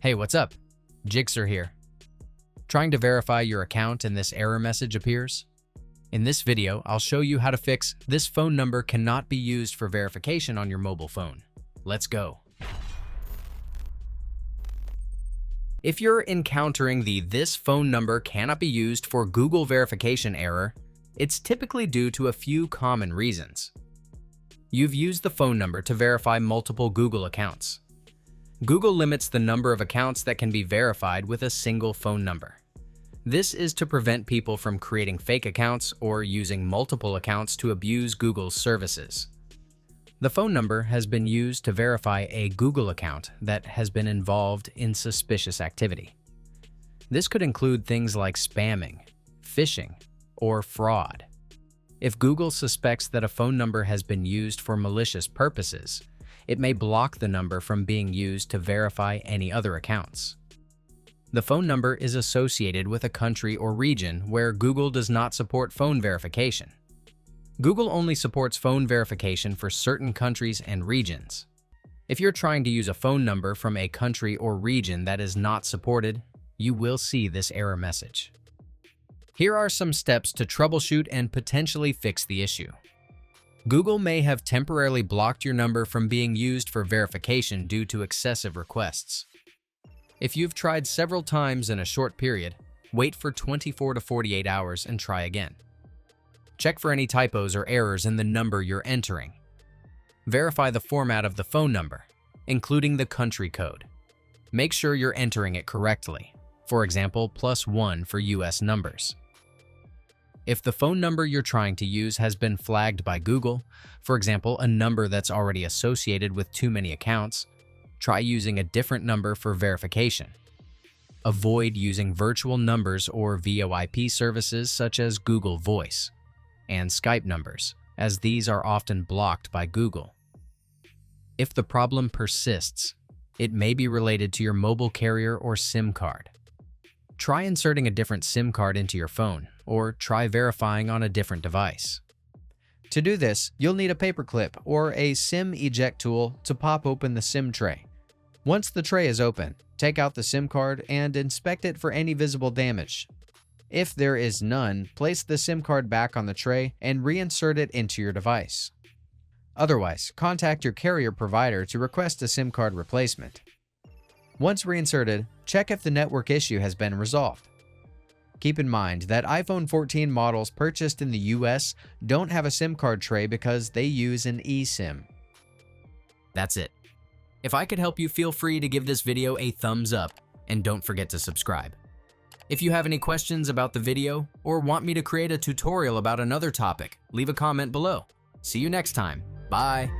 Hey, what's up? Jigxor here. Trying to verify your account and this error message appears? In this video, I'll show you how to fix "This phone number cannot be used for verification" on your mobile phone. Let's go. If you're encountering the "This phone number cannot be used for Google verification" error, it's typically due to a few common reasons. You've used the phone number to verify multiple Google accounts. Google limits the number of accounts that can be verified with a single phone number. This is to prevent people from creating fake accounts or using multiple accounts to abuse Google's services. The phone number has been used to verify a Google account that has been involved in suspicious activity. This could include things like spamming, phishing, or fraud. If Google suspects that a phone number has been used for malicious purposes, it may block the number from being used to verify any other accounts. The phone number is associated with a country or region where Google does not support phone verification. Google only supports phone verification for certain countries and regions. If you're trying to use a phone number from a country or region that is not supported, you will see this error message. Here are some steps to troubleshoot and potentially fix the issue. Google may have temporarily blocked your number from being used for verification due to excessive requests. If you've tried several times in a short period, wait for 24 to 48 hours and try again. Check for any typos or errors in the number you're entering. Verify the format of the phone number, including the country code. Make sure you're entering it correctly, for example, +1 for US numbers. If the phone number you're trying to use has been flagged by Google, for example, a number that's already associated with too many accounts, try using a different number for verification. Avoid using virtual numbers or VoIP services such as Google Voice and Skype numbers, as these are often blocked by Google. If the problem persists, it may be related to your mobile carrier or SIM card. Try inserting a different SIM card into your phone, or try verifying on a different device. To do this, you'll need a paperclip or a SIM eject tool to pop open the SIM tray. Once the tray is open, take out the SIM card and inspect it for any visible damage. If there is none, place the SIM card back on the tray and reinsert it into your device. Otherwise, contact your carrier provider to request a SIM card replacement. Once reinserted, check if the network issue has been resolved. Keep in mind that iPhone 14 models purchased in the US don't have a SIM card tray because they use an eSIM. That's it. If I could help you, feel free to give this video a thumbs up and don't forget to subscribe. If you have any questions about the video or want me to create a tutorial about another topic, leave a comment below. See you next time. Bye.